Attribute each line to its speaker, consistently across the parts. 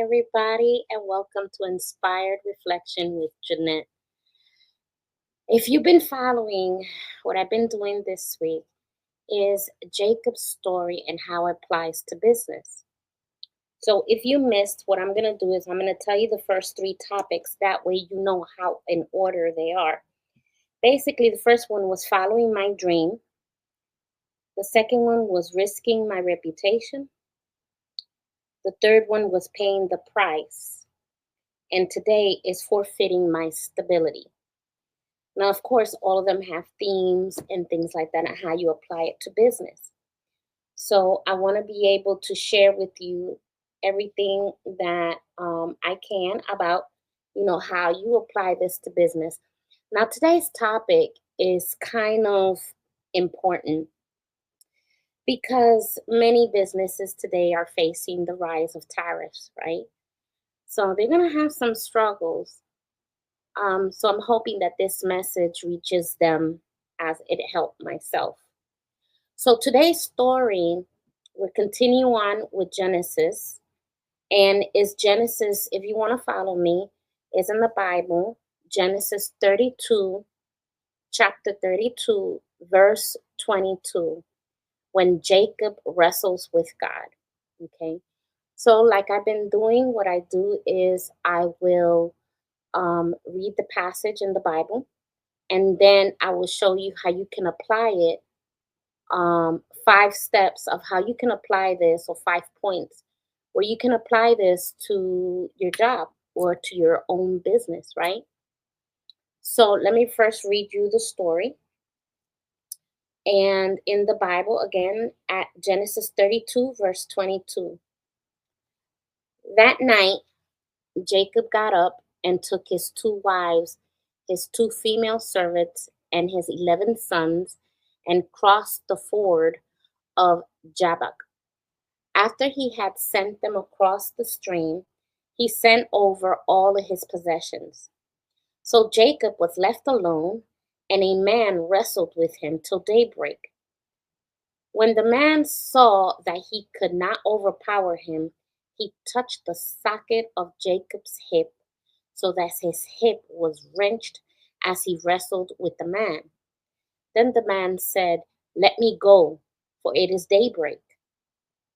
Speaker 1: everybody, and welcome to Inspired Reflection with Jeanette. If you've been following what I've been doing this week, is Jacob's story and how it applies to business. So, if you missed, what I'm going to do is I'm going to tell you the first three topics. That way, you know how in order they are. Basically, the first one was following my dream, the second one was risking my reputation, the third one was paying the price, and today is forfeiting my stability. Now, of course, all of them have themes and things like that and how you apply it to business. So I want to be able to share with you everything that I can about, how you apply this to business. Now, today's topic is kind of important because many businesses today are facing the rise of tariffs, right? So they're going to have some struggles. So I'm hoping that this message reaches them as it helped myself. So today's story, we'll continue on with Genesis. And is Genesis, if you want to follow me, is in the Bible, Genesis 32, chapter 32, verse 22, when Jacob wrestles with God. Okay. So, like I've been doing, what I do is I will read the passage in the Bible, and then I will show you how you can apply it. 5 steps of how you can apply this, or 5 points where you can apply this to your job or to your own business, right? So let me first read you the story. And in the Bible, again, at Genesis 32, verse 22. That night, Jacob got up and took his 2 wives, his 2 female servants, and his 11 sons, and crossed the ford of Jabbok. After he had sent them across the stream, he sent over all of his possessions. So Jacob was left alone, and a man wrestled with him till daybreak. When the man saw that he could not overpower him, he touched the socket of Jacob's hip, so that his hip was wrenched as he wrestled with the man. Then the man said, "Let me go, for it is daybreak."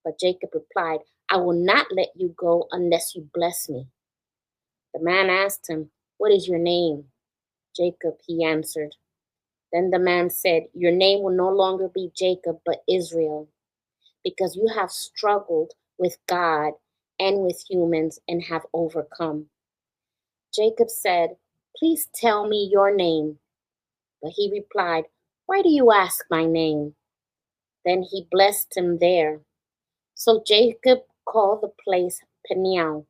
Speaker 1: But Jacob replied, "I will not let you go unless you bless me." The man asked him, "What is your name?" "Jacob," he answered. Then the man said, "Your name will no longer be Jacob, but Israel, because you have struggled with God and with humans and have overcome." Jacob said, "Please tell me your name." But he replied, "Why do you ask my name?" Then he blessed him there. So Jacob called the place Peniel,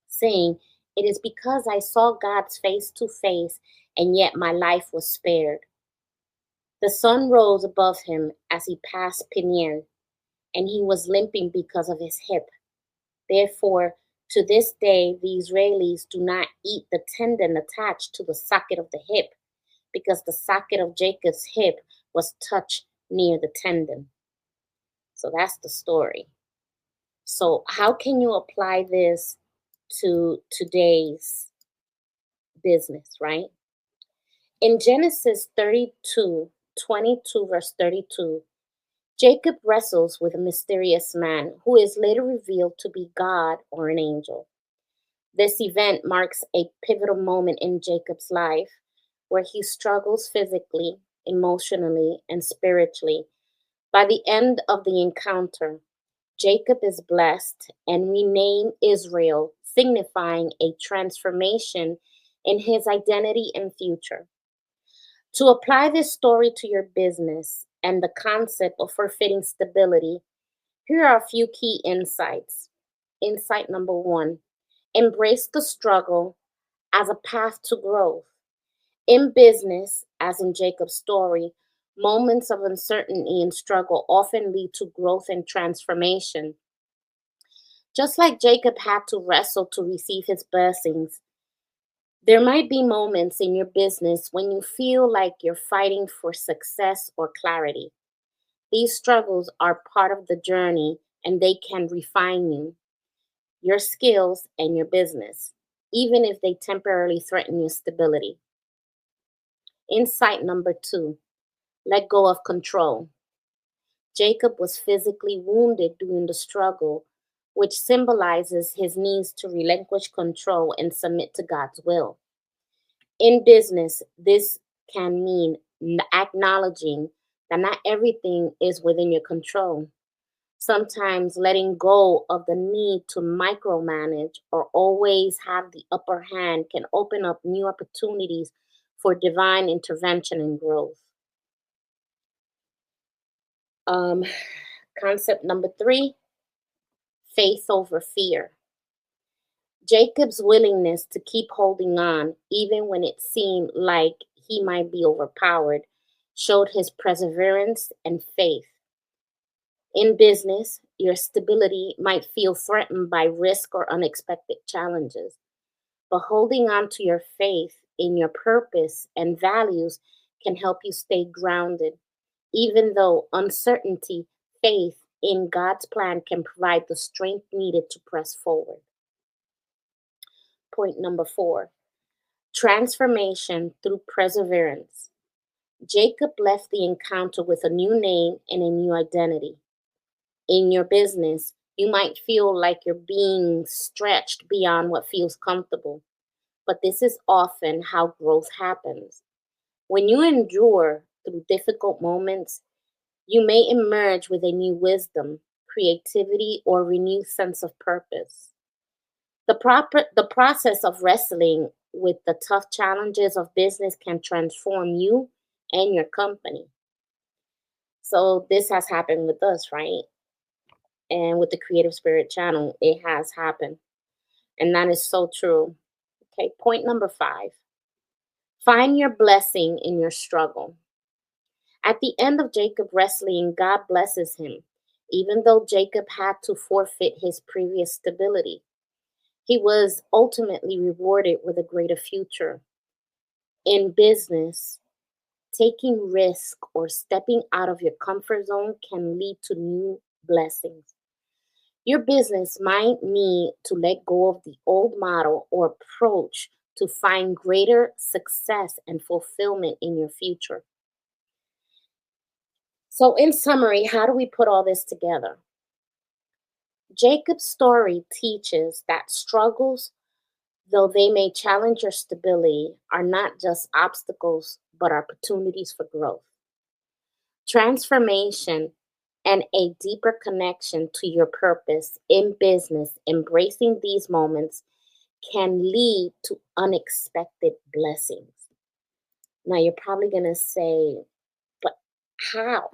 Speaker 1: saying, "It is because I saw God's face to face, and yet my life was spared." The sun rose above him as he passed Peniel, and he was limping because of his hip. Therefore, to this day, the Israelis do not eat the tendon attached to the socket of the hip, because the socket of Jacob's hip was touched near the tendon. So that's the story. So, how can you apply this to today's business, right? In Genesis 32, 22, verse 32, Jacob wrestles with a mysterious man who is later revealed to be God or an angel. This event marks a pivotal moment in Jacob's life where he struggles physically, emotionally, and spiritually. By the end of the encounter, Jacob is blessed and renamed Israel, signifying a transformation in his identity and future. To apply this story to your business and the concept of forfeiting stability, here are a few key insights. Insight number one: embrace the struggle as a path to growth. In business, as in Jacob's story, moments of uncertainty and struggle often lead to growth and transformation. Just like Jacob had to wrestle to receive his blessings, there might be moments in your business when you feel like you're fighting for success or clarity. These struggles are part of the journey and they can refine you. your skills, and your business, even if they temporarily threaten your stability. Insight number two, let go of control. Jacob was physically wounded during the struggle, which symbolizes his needs to relinquish control and submit to God's will. In business, this can mean acknowledging that not everything is within your control. Sometimes letting go of the need to micromanage or always have the upper hand can open up new opportunities for divine intervention and growth. Um, Concept number three, faith over fear. Jacob's willingness to keep holding on, even when it seemed like he might be overpowered, showed his perseverance and faith. In business, your stability might feel threatened by risk or unexpected challenges, but holding on to your faith in your purpose and values can help you stay grounded. Even though uncertainty, faith in God's plan can provide the strength needed to press forward. Point number four, transformation through perseverance. Jacob left the encounter with a new name and a new identity. In your business, you might feel like you're being stretched beyond what feels comfortable, but this is often how growth happens. When you endure through difficult moments, you may emerge with a new wisdom, creativity, or renewed sense of purpose. The process of wrestling with the tough challenges of business can transform you and your company. So this has happened with us, right? And with the Creative Spirit channel, it has happened. And that is so true. Okay, point number five. Find your blessing in your struggle. At the end of Jacob wrestling, God blesses him, even though Jacob had to forfeit his previous stability. He was ultimately rewarded with a greater future. In business, taking risk or stepping out of your comfort zone can lead to new blessings. Your business might need to let go of the old model or approach to find greater success and fulfillment in your future. So, in summary, how do we put all this together? Jacob's story teaches that struggles, though they may challenge your stability, are not just obstacles, but opportunities for growth, transformation, and a deeper connection to your purpose in business. Embracing these moments can lead to unexpected blessings. Now, you're probably going to say, but how?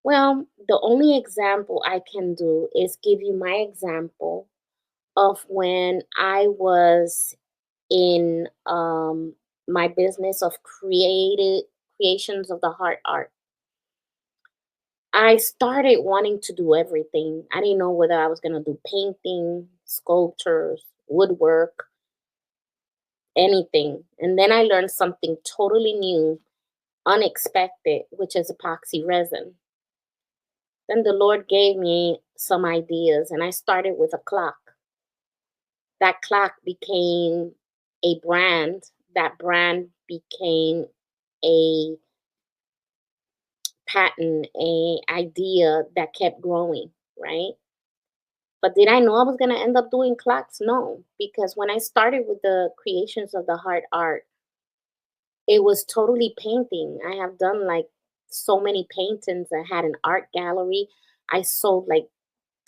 Speaker 1: Well, the only example I can do is give you my example of when I was in my business of created creations of the heart art. I started wanting to do everything. I didn't know whether I was going to do painting, sculptures, woodwork, anything. And then I learned something totally new, unexpected, which is epoxy resin. Then the Lord gave me some ideas, and I started with a clock. That clock became a brand. That brand became a patent, a idea that kept growing, right? But did I know I was going to end up doing clocks? No, because when I started with the creations of the heart art, it was totally painting. I have done like so many paintings. I had an art gallery. I sold like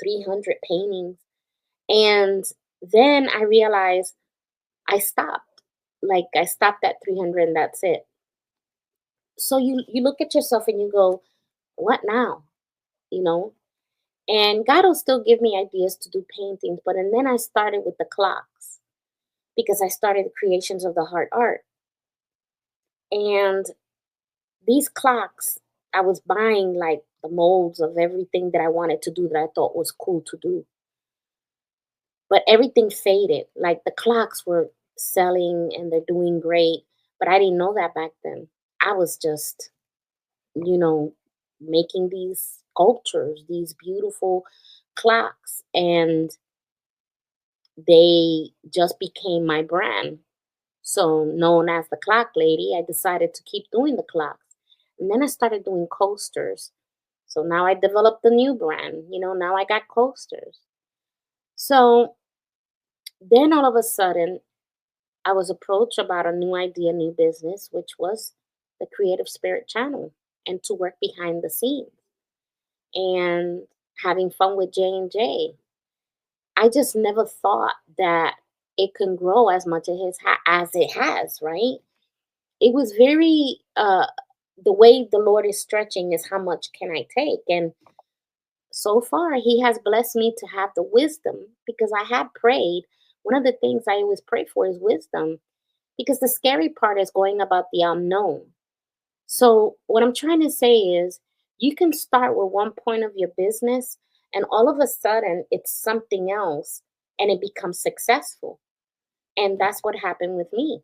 Speaker 1: 300 paintings. And then I realized I stopped. Like I stopped at 300 and that's it. So you look at yourself and you go, what now? You know? And God will still give me ideas to do paintings, but and then I started with the clocks because I started the creations of the heart art. And these clocks, I was buying like the molds of everything that I wanted to do that I thought was cool to do. But everything faded. Like the clocks were selling and they're doing great, but I didn't know that back then. I was just, you know, making these sculptures, these beautiful clocks. And they just became my brand. So, known as the clock lady, I decided to keep doing the clocks. And then I started doing coasters. So now I developed a new brand. Now I got coasters. So then all of a sudden, I was approached about a new idea, new business, which was the Creative Spirit channel and to work behind the scenes and having fun with J&J. I just never thought that it can grow as much as it has, right? It was very the way the Lord is stretching is how much can I take? And so far he has blessed me to have the wisdom because I had prayed. One of the things I always pray for is wisdom because the scary part is going about the unknown. So what I'm trying to say is you can start with one point of your business and all of a sudden it's something else and it becomes successful. And that's what happened with me.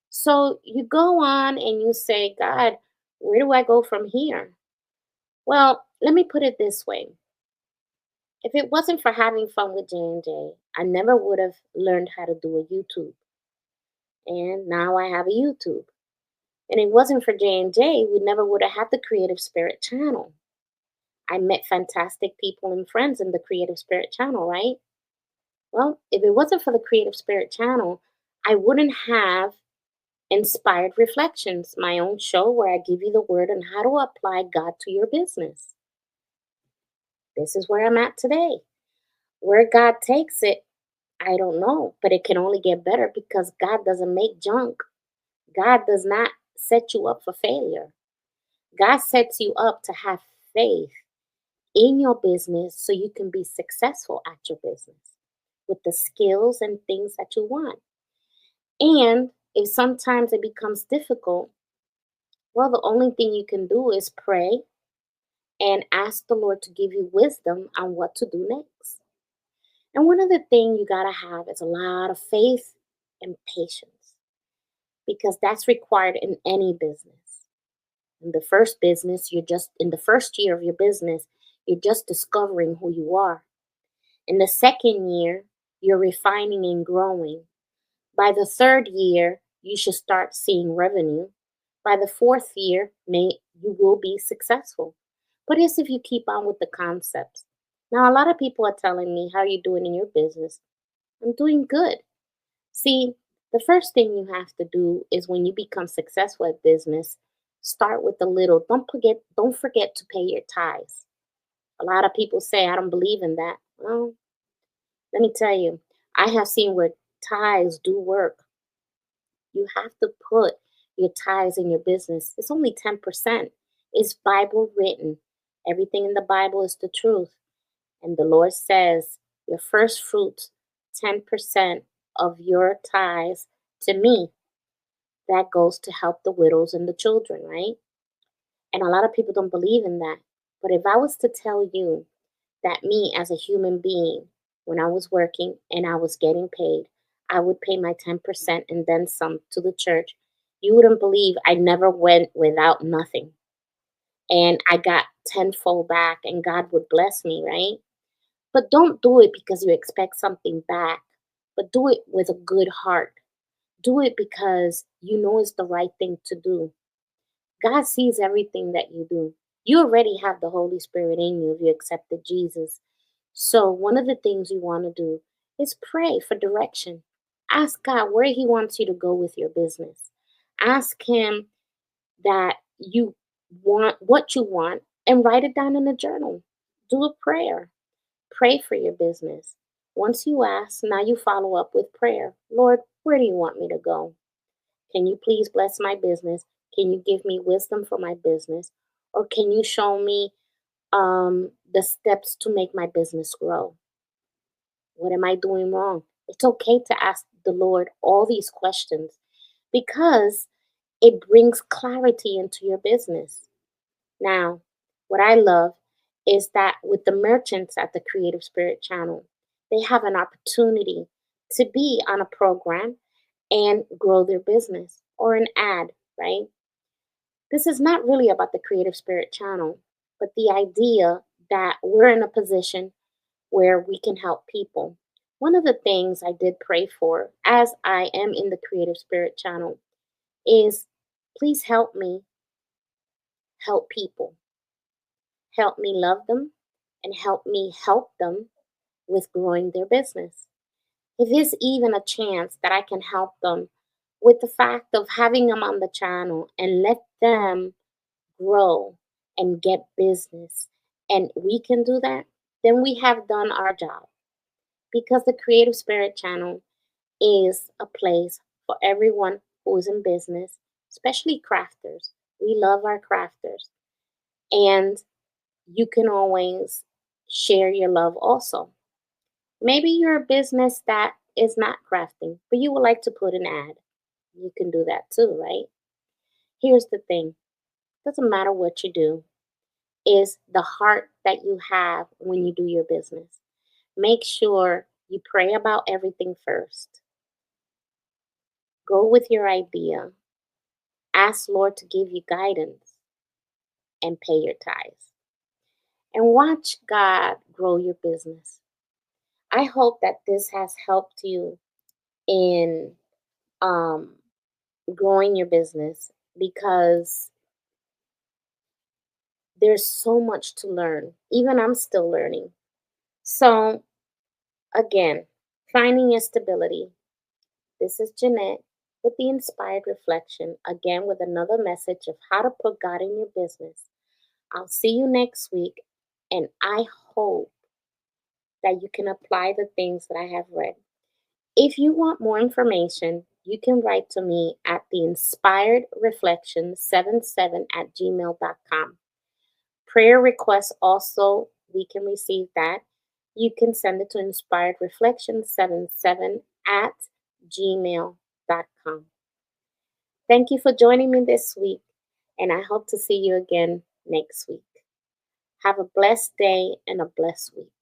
Speaker 1: So you go on and you say, God, where do I go from here? Well, let me put it this way. If it wasn't for having fun with J&J, I never would have learned how to do a YouTube. And now I have a YouTube. And it wasn't for J&J, we never would have had the Creative Spirit channel. I met fantastic people and friends in the Creative Spirit channel, right? Well, if it wasn't for the Creative Spirit channel, I wouldn't have Inspired Reflections, my own show where I give you the word on how to apply God to your business. This is where I'm at today. Where God takes it, I don't know, but it can only get better because God doesn't make junk. God does not set you up for failure. God sets you up to have faith in your business so you can be successful at your business with the skills and things that you want. And if sometimes it becomes difficult, well, the only thing you can do is pray and ask the Lord to give you wisdom on what to do next. And one other thing you got to have is a lot of faith and patience because that's required in any business. In the first business, you're just in the first year of your business, you're just discovering who you are. In the second year, you're refining and growing. By the third year, you should start seeing revenue. By the fourth year, you will be successful. But it's if you keep on with the concepts. Now, a lot of people are telling me, how are you doing in your business? I'm doing good. See, the first thing you have to do is when you become successful at business, start with the little. Don't forget to pay your tithes. A lot of people say, I don't believe in that. Well, let me tell you, I have seen where tithes do work. You have to put your tithes in your business. It's only 10%. It's Bible written. Everything in the Bible is the truth. And the Lord says, your first fruits, 10% of your tithes to me, that goes to help the widows and the children, right? And a lot of people don't believe in that. But if I was to tell you that me as a human being, when I was working and I was getting paid, I would pay my 10% and then some to the church, you wouldn't believe I never went without nothing. And I got tenfold back, and God would bless me, right? But don't do it because you expect something back, but do it with a good heart. Do it because you know it's the right thing to do. God sees everything that you do. You already have the Holy Spirit in you if you accepted Jesus. So, one of the things you want to do is pray for direction. Ask God where He wants you to go with your business. Ask Him that you want what you want and write it down in a journal. Do a prayer. Pray for your business. Once you ask, now you follow up with prayer. Lord, where do you want me to go? Can you please bless my business? Can you give me wisdom for my business? Or can you show me the steps to make my business grow? What am I doing wrong? It's okay to ask the Lord all these questions because it brings clarity into your business. Now, what I love is that with the merchants at the Creative Spirit channel, they have an opportunity to be on a program and grow their business or an ad, right? This is not really about the Creative Spirit channel, but the idea that we're in a position where we can help people. One of the things I did pray for as I am in the Creative Spirit channel is please help me help people, help me love them, and help me help them with growing their business. If there's even a chance that I can help them with the fact of having them on the channel and let them grow and get business, and we can do that, then we have done our job. Because the Creative Spirit channel is a place for everyone who's in business, especially crafters. We love our crafters. And you can always share your love also. Maybe you're a business that is not crafting, but you would like to put an ad. You can do that too, right? Here's the thing, doesn't matter what you do, is the heart that you have when you do your business. Make sure you pray about everything first. Go with your idea. Ask Lord to give you guidance and pay your tithes. And watch God grow your business. I hope that this has helped you in um, growing your business because there's so much to learn. Even I'm still learning. So, again, finding your stability. This is Jeanette with the Inspired Reflection, again with another message of how to put God in your business. I'll see you next week, and I hope that you can apply the things that I have read. If you want more information, you can write to me at the inspired reflection 77 at gmail.com. Prayer requests also, we can receive that. You can send it to inspired reflection 77 at gmail.com. Thank you for joining me this week, and I hope to see you again next week. Have a blessed day and a blessed week.